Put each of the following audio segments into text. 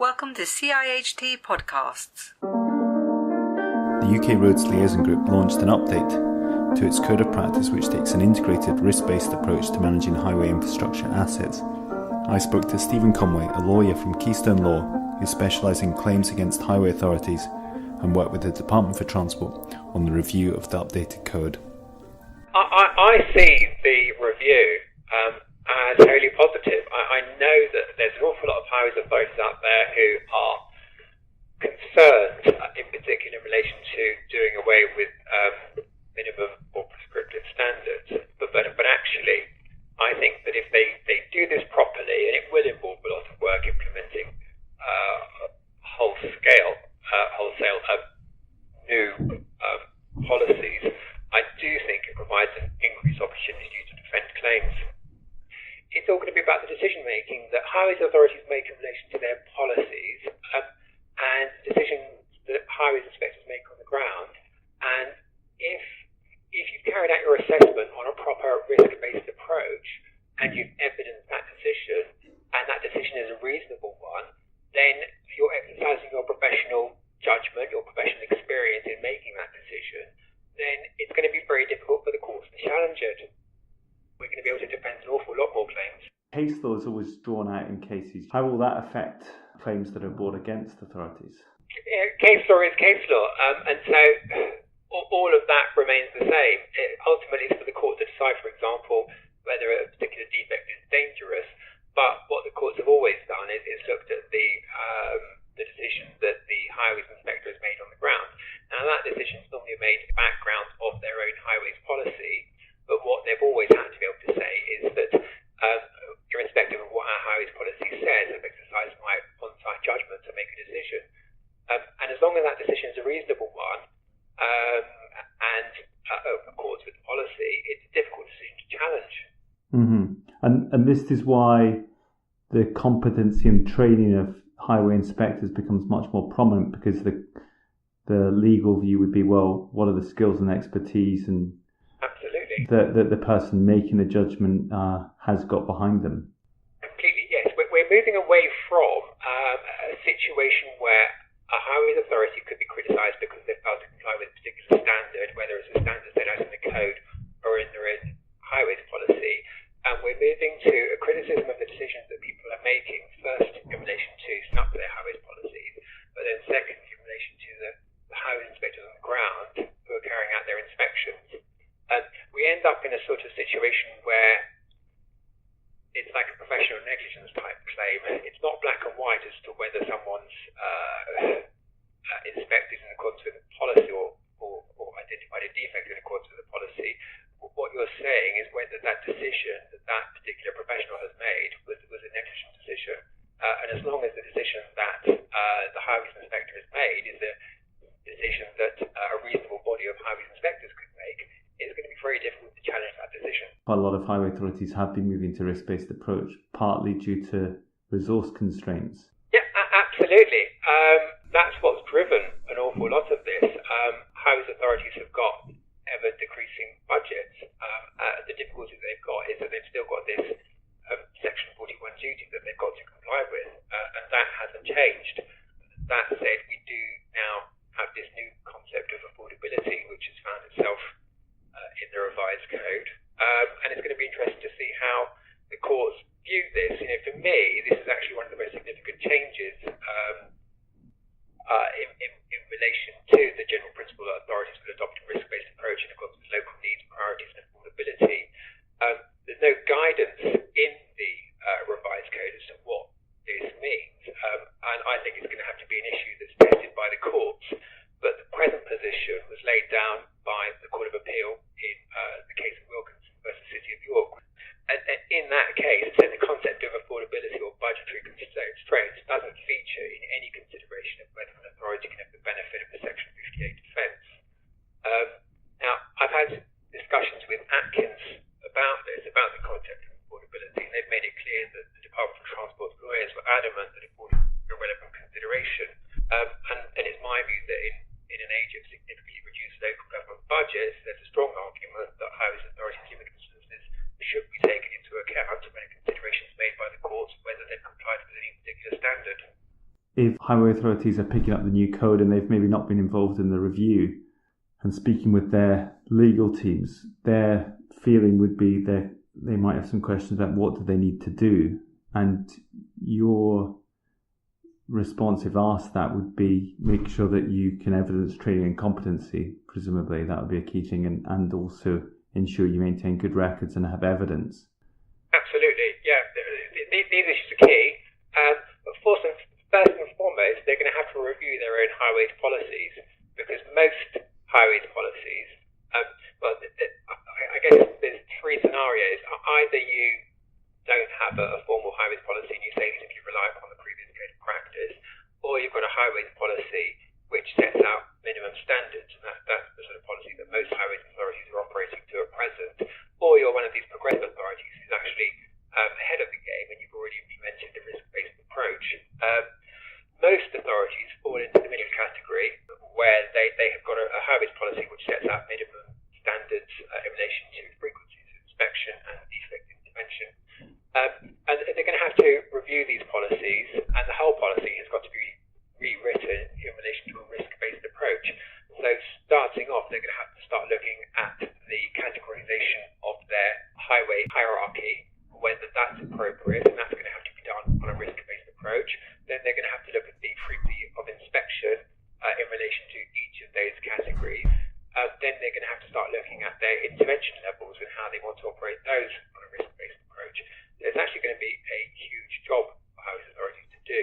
Welcome to CIHT Podcasts. The UK Roads Liaison Group launched an update to its Code of Practice which takes an integrated, risk-based approach to managing highway infrastructure assets. I spoke to Steven Conway, a lawyer from Keystone Law who specialises in claims against highway authorities and worked with the Department for Transport on the review of the updated code. I see the review as wholly positive. I know that there's an awful lot of highways authorities out there who are concerned, in particular in relation to doing away with minimum or prescriptive standards. But actually, I think that if they do this properly, and it will involve a lot of work implementing wholesale new policies, I do think it provides an increased opportunity to defend claims. It's all going to be about the decision making that highways authorities make in relation to their policies and decisions that highways inspectors make on the ground. And if you've carried out your assessment on a proper risk-based approach and you've evidenced that decision and that decision is a reasonable one, then you're exercising your professional judgment, your professional experience in making that decision, then it's going to be very difficult for the courts to challenge it. We're going to be able to defend an awful lot more claims. Case law is always drawn out in cases. How will that affect claims that are brought against authorities? Case law is case law, and so all of that remains the same. Ultimately, it's for the court to decide, for example, whether a particular defect is dangerous. But what the courts have always done is looked at the decision that the highways inspector has made on the ground. Now, that decision is normally made in the background of their own highways policy. But what they've always had to be able to say is that, irrespective of what our highways policy says, I've exercised my on-site judgment to make a decision. And as long as that decision is a reasonable one, and accords with the policy, it's a difficult decision to challenge. Mm-hmm. And this is why the competency and training of highway inspectors becomes much more prominent, because the legal view would be, well, what are the skills and expertise and that the person making the judgment has got behind them? Completely, yes. We're moving away from a situation where a highways authority could be criticised because they failed to comply with a particular standard, whether it's a standard set out in the code or in their own highways policy. And we're moving to a criticism of the decisions that people are making, first in relation to up to their highways policies, but then second in relation to the highways inspectors on the ground who are carrying out their inspections. We end up in a sort of situation where it's like a professional negligence type claim. It's not black and white as to whether someone's inspected in accordance with the policy or identified a defect in accordance with the policy. What you're saying is whether that decision that particular professional has made was a negligent decision. And as long as the decision that the highways inspector has made is a decision that a reasonable body of highways inspectors could make, it's going to be very difficult to challenge that decision. Quite a lot of highway authorities have been moving to risk-based approach, partly due to resource constraints. Yeah, absolutely. That's what's driven an awful lot of this. Highways authorities have got ever-decreasing budgets. The difficulty they've got is that they've still got this Section 41 duty that they've got to comply with, and that hasn't changed. That said, we do now have this new concept of affordability, which has found itself in the revised code, and it's going to be interesting to see how the courts view this. For me, this is actually one of the most significant changes in relation to the general principle that authorities will adopt a risk-based approach in accordance with local needs, priorities, and affordability. There's no guidance in the revised code as to what this means, and I think it's going to have to be an issue that's tested by the courts. But the present position was laid down by the Court of Appeal in the case of Wilkinson versus City of York. And in that case, it said the concept of affordability or budgetary constraints doesn't feature in any consideration of whether an authority can have the benefit of the Section 58 defence. Now, I've had discussions with Atkins about this, about the concept of affordability, and they've made it clear that the Department for Transport's lawyers were adamant that affordability was a relevant consideration. And it's my view that in an age of significantly reduced local government budgets, there's a strong argument that highways authorities, given instances, should be taken into account when considerations made by the courts whether they've complied with any particular standard. if highway authorities are picking up the new code and they've maybe not been involved in the review and speaking with their legal teams, their feeling would be that they might have some questions about what do they need to do. And your response, if asked that, would be make sure that you can evidence training and competency. Presumably that would be a key thing, and also ensure you maintain good records and have evidence. Absolutely, yeah. These issues are key. But first and foremost, they're going to have to review their own highways policies, because most highways policies, I guess there's three scenarios. Either you don't have a formal highways policy and you say you simply rely upon the previous code of practice, or you've got a highways policy which sets out minimum standards, and that's the sort of policy that most highways authorities are operating to at present, or you're one of these progressive authorities who's actually ahead of the game and you've already implemented the risk-based approach. Most authorities fall into the middle category, where they have got a highways policy which sets out minimum standards in relation to frequencies of inspection and defect intervention. And they're going to have to review these policies, and the whole policy has got to be rewritten in relation to a risk-based approach. So starting off, they're going to have to start looking at the categorization of their highway hierarchy, whether that's appropriate, and that's going to have to be done on a risk-based approach. Then they're going to have to look at the frequency of inspection in relation to each of those categories. Then they're going to have to start looking at their intervention levels and how they want to operate those on a risk-based approach. There's actually going to be a huge job for highways authorities to do.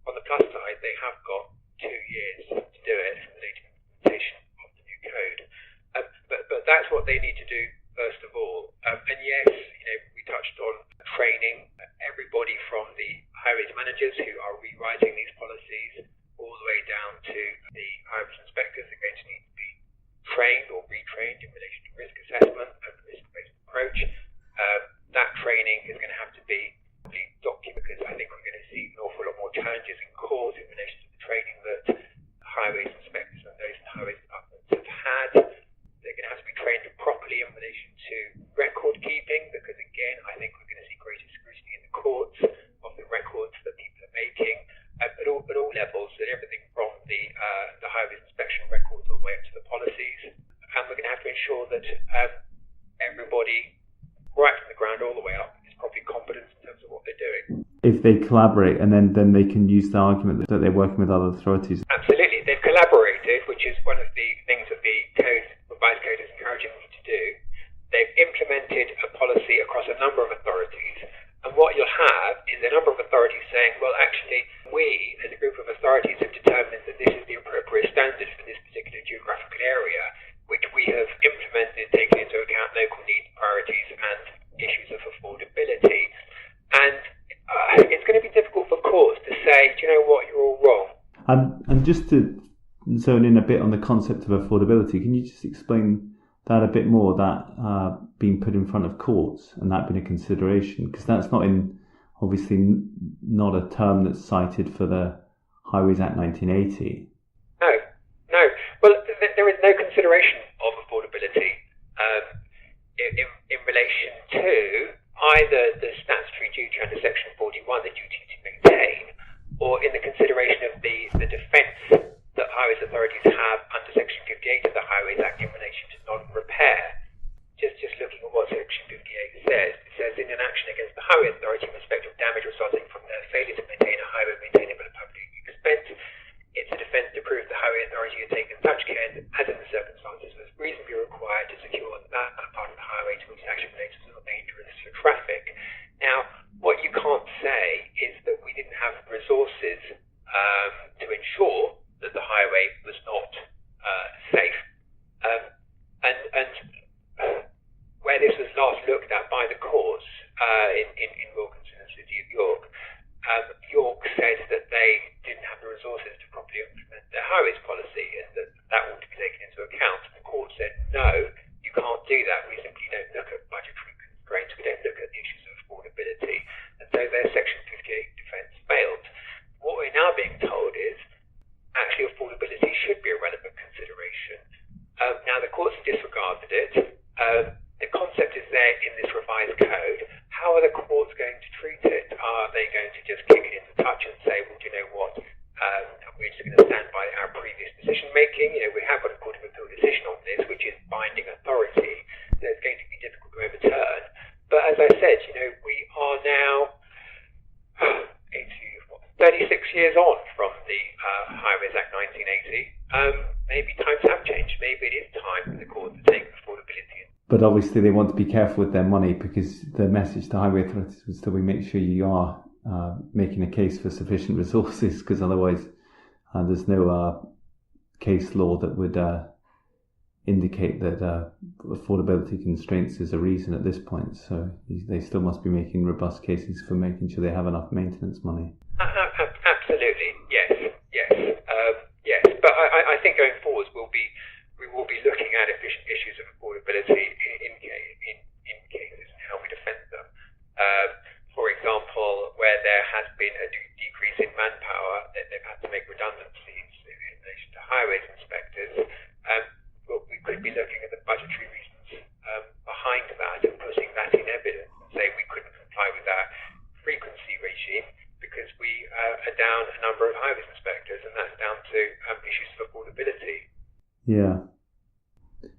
On the plus side, they have got 2 years to do it from the date of implementation of the new code. But that's what they need to do first of all. And yes, we touched on training. Everybody from the highways managers who are rewriting these policies all the way down to the highways inspectors are going to need to be trained or retrained in relation to risk assessment and the risk-based approach. That training is going to have to be documented, because I think we're going to see an awful lot more challenges in court in relation to the training that highways inspectors and those in highways departments have had. They're going to have to be trained properly in relation to record keeping, because again, I think we're going to see greater scrutiny in the courts of the records that people are making at all levels, and everything from the highways inspection records all the way up to the policies. And we're going to have to ensure that everybody, right from the ground all the way up, is properly competent in terms of what they're doing. If they collaborate, and then they can use the argument that they're working with other authorities. Absolutely, they've collaborated, which is one of the things that the revised code is encouraging them to do. They've implemented a policy across a number of authorities, and what you'll have is a number of authorities saying, well, actually, we, as a group of authorities, have determined that this is the appropriate standard for this particular geographical area, which we have implemented, taking into account local needs, priorities, and issues of affordability. And it's going to be difficult for courts to say, do you know what, you're all wrong. And just to zone in a bit on the concept of affordability, can you just explain that a bit more, that being put in front of courts and that being a consideration? Because that's obviously not a term that's cited for the Highways Act 1980. No. Well, there is no consideration of affordability in relation to either the statutory duty under Section 41, the duty to maintain, or in the consideration of the defence that highways authorities have under Section 58 of the Highways Act in relation to non-repair. Just looking at what Section 58 says, it says in an action against the highway authority in respect of damage resulting from their failure to maintain a highway maintainable at public expense, it's a defence to prove the highway authority had taken such care as in the circumstances was reasonably required to secure that part of the highway to which action relates was not dangerous for traffic. Now, what you can't say is that we didn't have resources to ensure that the highway was not safe. And where this was last looked at by the courts in Wilkinson and City of York, York said that they didn't have the resources to properly implement their highways policy, and that ought to be taken into account. The court said, no, you can't do that. We simply don't look at budgetary constraints. We don't look at the issues of affordability. And so their Section 58 defence failed. What we're now being told is, going to stand by our previous decision making. We have got a Court of Appeal decision on this, which is binding authority, so it's going to be difficult to overturn. But as I said, we are now 36 years on from the Highways Act 1980. Maybe times have changed. Maybe it is time for the court to take affordability. But obviously they want to be careful with their money, because the message to highway authorities was to make sure you are making a case for sufficient resources, because otherwise there's no case law that would indicate that affordability constraints is a reason at this point. So they still must be making robust cases for making sure they have enough maintenance money. Absolutely, yes. But I think going forwards we will be looking at issues of affordability in cases and how we defend them. For example, where there has been a decrease in manpower, they've had to make redundancies in relation to highways inspectors. We could be looking at the budgetary reasons behind that and putting that in evidence and say we couldn't comply with our frequency regime because we are down a number of highways inspectors, and that's down to issues of affordability. Yeah.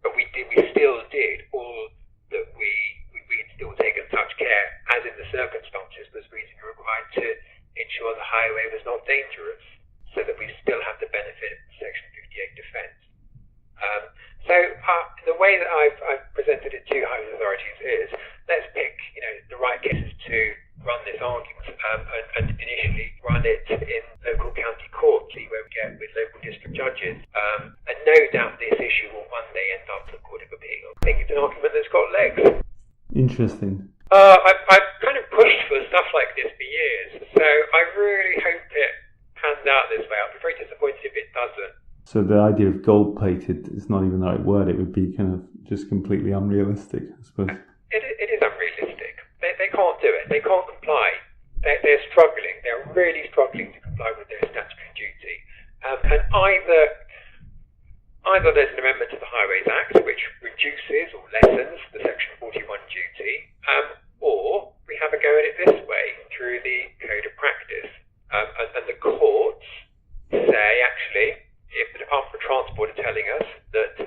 But we still did all that we had still taken such care, as in the circumstances was reasonably required to ensure the highway was not dangerous, so that we still have the benefit of Section 58 defence. So the way that I've presented it to highways authorities is, let's pick the right cases to run this argument, and initially run it in local county court, see where we get with local district judges, and no doubt this issue will one day end up at the Court of Appeal. I think it's an argument that's got legs. Interesting. I've kind of pushed for stuff like this for years, so I really hope it pans out this way. I'll be very disappointed if it doesn't. So the idea of gold-plated is not even the right word. It would be kind of just completely unrealistic, I suppose. It is unrealistic. They can't do it. They can't comply. They're struggling. They're really struggling to comply with their statutory duty. And either there's an amendment to the Highways Act which reduces or lessens the Section 41 duty, or we have a go at it this way through the Code of Practice. And the courts say, actually, if the Department for Transport are telling us that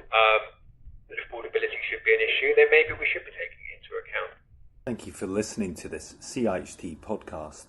affordability should be an issue, then maybe we should be taking it into account. Thank you for listening to this CIHT podcast.